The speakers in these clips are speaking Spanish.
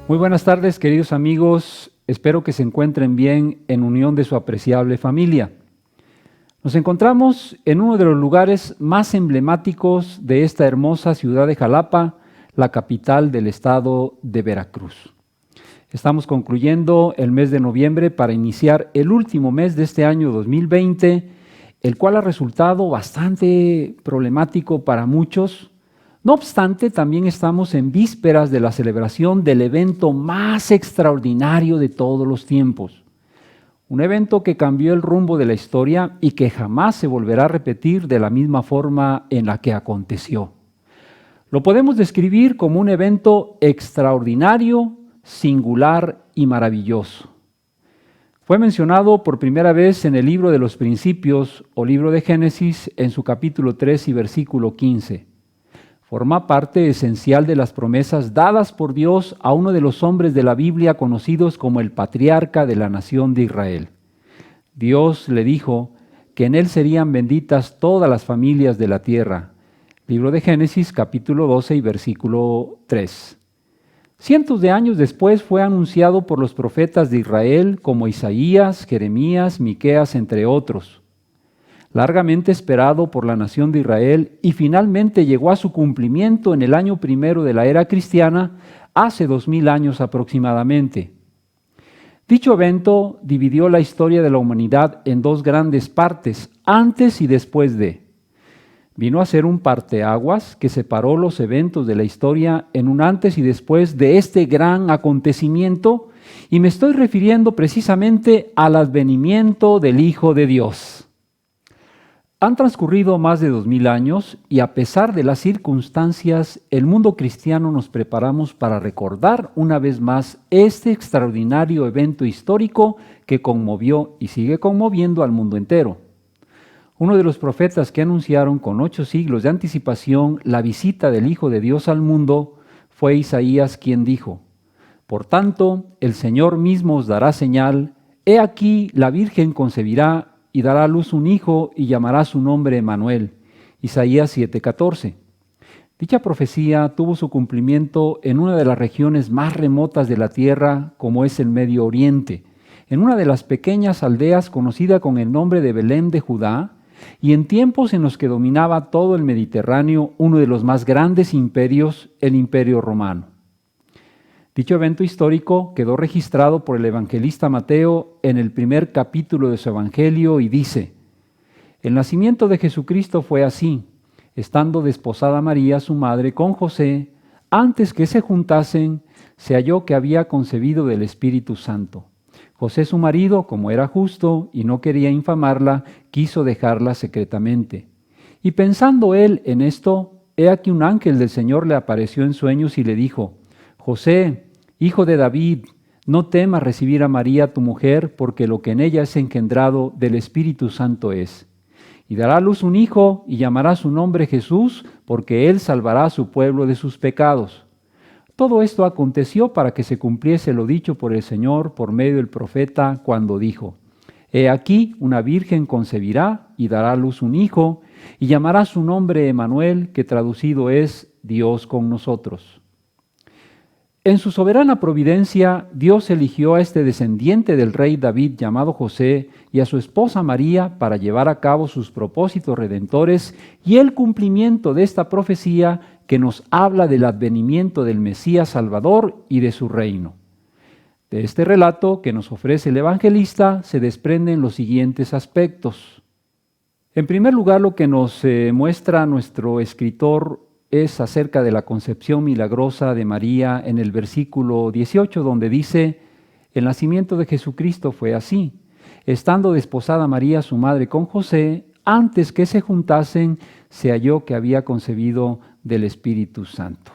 Muy buenas tardes, queridos amigos. Espero que se encuentren bien en unión de su apreciable familia. Nos encontramos en uno de los lugares más emblemáticos de esta hermosa ciudad de Jalapa, la capital del estado de Veracruz. Estamos concluyendo el mes de noviembre para iniciar el último mes de este año 2020, el cual ha resultado bastante problemático para muchos. No obstante, también estamos en vísperas de la celebración del evento más extraordinario de todos los tiempos. Un evento que cambió el rumbo de la historia y que jamás se volverá a repetir de la misma forma en la que aconteció. Lo podemos describir como un evento extraordinario, singular y maravilloso. Fue mencionado por primera vez en el libro de los Principios o libro de Génesis en su capítulo 3 y versículo 15. Forma parte esencial de las promesas dadas por Dios a uno de los hombres de la Biblia conocidos como el patriarca de la nación de Israel. Dios le dijo que en él serían benditas todas las familias de la tierra. Libro de Génesis, capítulo 12 y versículo 3. Cientos de años después fue anunciado por los profetas de Israel como Isaías, Jeremías, Miqueas, entre otros. Largamente esperado por la nación de Israel y finalmente llegó a su cumplimiento en el año primero de la era cristiana, hace 2000 años aproximadamente. Dicho evento dividió la historia de la humanidad en dos grandes partes, antes y después de. Vino a ser un parteaguas que separó los eventos de la historia en un antes y después de este gran acontecimiento, y me estoy refiriendo precisamente al advenimiento del Hijo de Dios. Han transcurrido más de 2000 años y a pesar de las circunstancias, el mundo cristiano nos preparamos para recordar una vez más este extraordinario evento histórico que conmovió y sigue conmoviendo al mundo entero. Uno de los profetas que anunciaron con 8 siglos de anticipación la visita del Hijo de Dios al mundo fue Isaías, quien dijo: «Por tanto, el Señor mismo os dará señal, he aquí la Virgen concebirá y dará a luz un hijo y llamará su nombre Emmanuel». Isaías 7:14. Dicha profecía tuvo su cumplimiento en una de las regiones más remotas de la tierra, como es el Medio Oriente, en una de las pequeñas aldeas conocida con el nombre de Belén de Judá, y en tiempos en los que dominaba todo el Mediterráneo uno de los más grandes imperios, el Imperio Romano. Dicho evento histórico quedó registrado por el evangelista Mateo en el primer capítulo de su evangelio y dice: «El nacimiento de Jesucristo fue así, estando desposada María, su madre, con José, antes que se juntasen, se halló que había concebido del Espíritu Santo. José, su marido, como era justo y no quería infamarla, quiso dejarla secretamente. Y pensando él en esto, he aquí un ángel del Señor le apareció en sueños y le dijo: José, hijo de David, no temas recibir a María tu mujer, porque lo que en ella es engendrado del Espíritu Santo es. Y dará a luz un hijo y llamará su nombre Jesús, porque él salvará a su pueblo de sus pecados». Todo esto aconteció para que se cumpliese lo dicho por el Señor por medio del profeta cuando dijo: «He aquí una virgen concebirá y dará a luz un hijo, y llamará su nombre Emmanuel, que traducido es Dios con nosotros». En su soberana providencia, Dios eligió a este descendiente del rey David llamado José y a su esposa María para llevar a cabo sus propósitos redentores y el cumplimiento de esta profecía que nos habla del advenimiento del Mesías Salvador y de su reino. De este relato que nos ofrece el evangelista se desprenden los siguientes aspectos. En primer lugar, lo que nos muestra nuestro escritor es acerca de la concepción milagrosa de María en el versículo 18, donde dice: «El nacimiento de Jesucristo fue así, estando desposada María, su madre, con José, antes que se juntasen, se halló que había concebido del Espíritu Santo».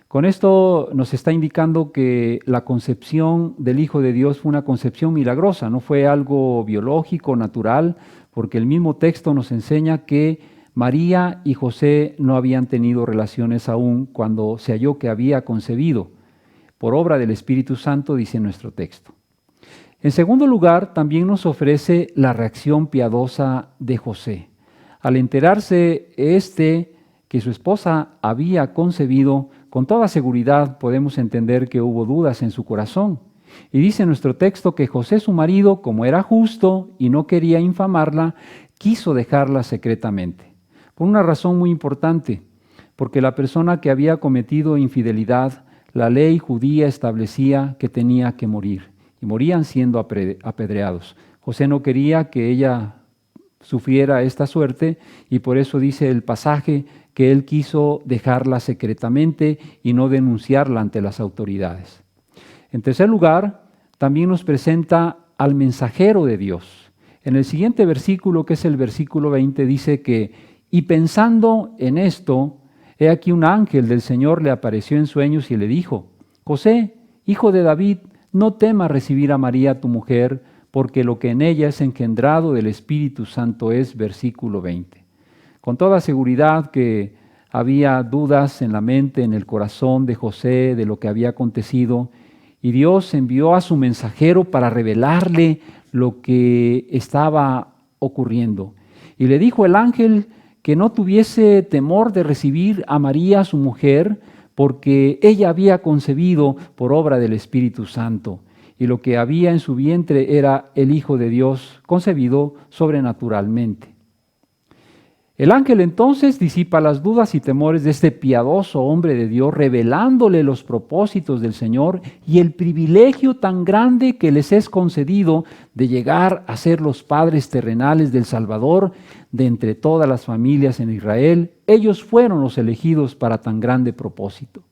Con esto nos está indicando que la concepción del Hijo de Dios fue una concepción milagrosa, no fue algo biológico, natural, porque el mismo texto nos enseña que María y José no habían tenido relaciones aún cuando se halló que había concebido. Por obra del Espíritu Santo, dice nuestro texto. En segundo lugar, también nos ofrece la reacción piadosa de José. Al enterarse que su esposa había concebido, con toda seguridad podemos entender que hubo dudas en su corazón. Y dice nuestro texto que José, su marido, como era justo y no quería infamarla, quiso dejarla secretamente. Por una razón muy importante, porque la persona que había cometido infidelidad, la ley judía establecía que tenía que morir, y morían siendo apedreados. José no quería que ella sufriera esta suerte, y por eso dice el pasaje que él quiso dejarla secretamente y no denunciarla ante las autoridades. En tercer lugar, también nos presenta al mensajero de Dios. En el siguiente versículo, que es el versículo 20, dice que, y pensando en esto, he aquí un ángel del Señor le apareció en sueños y le dijo, José, hijo de David, no temas recibir a María tu mujer, porque lo que en ella es engendrado del Espíritu Santo es, versículo 20. Con toda seguridad que había dudas en la mente, en el corazón de José, de lo que había acontecido, y Dios envió a su mensajero para revelarle lo que estaba ocurriendo. Y le dijo el ángel que no tuviese temor de recibir a María, su mujer, porque ella había concebido por obra del Espíritu Santo, y lo que había en su vientre era el Hijo de Dios, concebido sobrenaturalmente. El ángel entonces disipa las dudas y temores de este piadoso hombre de Dios, revelándole los propósitos del Señor y el privilegio tan grande que les es concedido de llegar a ser los padres terrenales del Salvador de entre todas las familias en Israel. Ellos fueron los elegidos para tan grande propósito.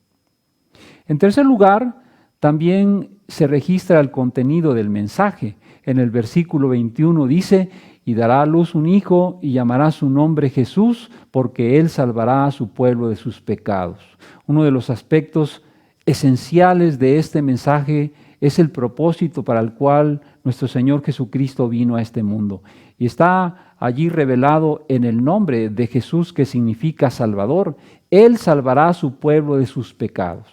En tercer lugar, también se registra el contenido del mensaje. En el versículo 21 dice, y dará a luz un hijo y llamará su nombre Jesús, porque él salvará a su pueblo de sus pecados. Uno de los aspectos esenciales de este mensaje es el propósito para el cual nuestro Señor Jesucristo vino a este mundo. Y está allí revelado en el nombre de Jesús, que significa Salvador. Él salvará a su pueblo de sus pecados.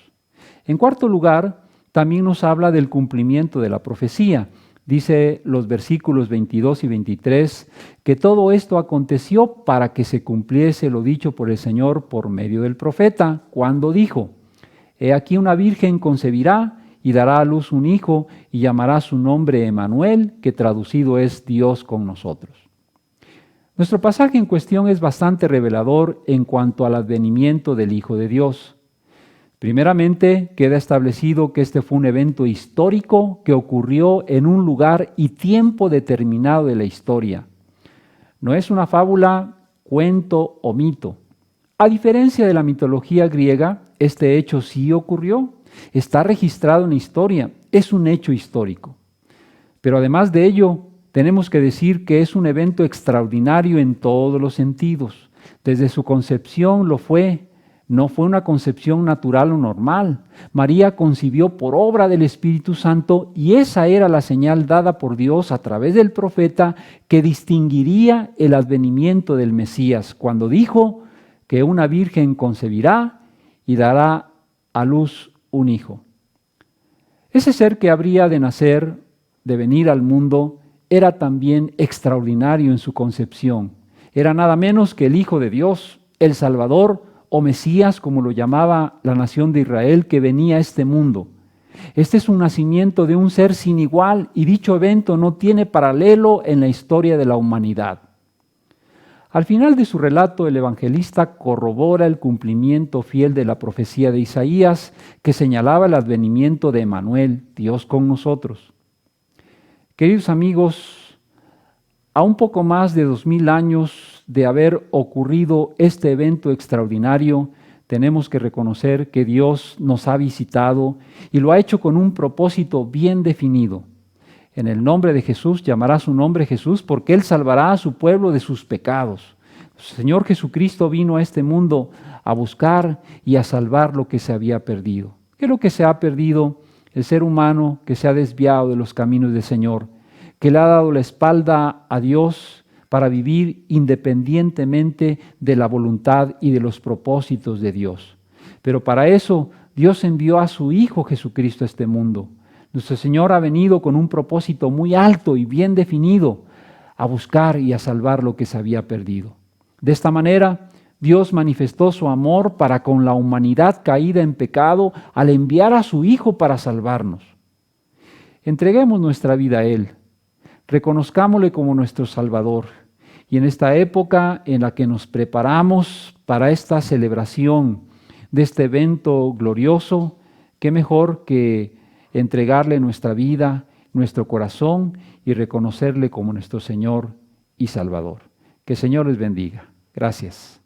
En cuarto lugar, también nos habla del cumplimiento de la profecía. Dice los versículos 22 y 23 que todo esto aconteció para que se cumpliese lo dicho por el Señor por medio del profeta, cuando dijo, he aquí una virgen concebirá y dará a luz un hijo y llamará su nombre Emmanuel, que traducido es Dios con nosotros. Nuestro pasaje en cuestión es bastante revelador en cuanto al advenimiento del Hijo de Dios. Primeramente, queda establecido que este fue un evento histórico que ocurrió en un lugar y tiempo determinado de la historia. No es una fábula, cuento o mito. A diferencia de la mitología griega, este hecho sí ocurrió, está registrado en la historia, es un hecho histórico. Pero además de ello, tenemos que decir que es un evento extraordinario en todos los sentidos. Desde su concepción lo fue. No fue una concepción natural o normal. María concibió por obra del Espíritu Santo y esa era la señal dada por Dios a través del profeta que distinguiría el advenimiento del Mesías, cuando dijo que una virgen concebirá y dará a luz un hijo. Ese ser que habría de nacer, de venir al mundo, era también extraordinario en su concepción. Era nada menos que el Hijo de Dios, el Salvador, o Mesías, como lo llamaba la nación de Israel, que venía a este mundo. Este es un nacimiento de un ser sin igual y dicho evento no tiene paralelo en la historia de la humanidad. Al final de su relato, el evangelista corrobora el cumplimiento fiel de la profecía de Isaías, que señalaba el advenimiento de Emmanuel, Dios con nosotros. Queridos amigos, a un poco más de 2000 años de haber ocurrido este evento extraordinario, tenemos que reconocer que Dios nos ha visitado y lo ha hecho con un propósito bien definido. En el nombre de Jesús llamará su nombre Jesús, porque Él salvará a su pueblo de sus pecados. El Señor Jesucristo vino a este mundo a buscar y a salvar lo que se había perdido. ¿Qué es lo que se ha perdido? El ser humano que se ha desviado de los caminos del Señor, que le ha dado la espalda a Dios para vivir independientemente de la voluntad y de los propósitos de Dios. Pero para eso Dios envió a su Hijo Jesucristo a este mundo. Nuestro Señor ha venido con un propósito muy alto y bien definido, a buscar y a salvar lo que se había perdido. De esta manera, Dios manifestó su amor para con la humanidad caída en pecado al enviar a su Hijo para salvarnos. Entreguemos nuestra vida a Él, reconozcámosle como nuestro Salvador. Y en esta época en la que nos preparamos para esta celebración de este evento glorioso, qué mejor que entregarle nuestra vida, nuestro corazón y reconocerle como nuestro Señor y Salvador. Que el Señor les bendiga. Gracias.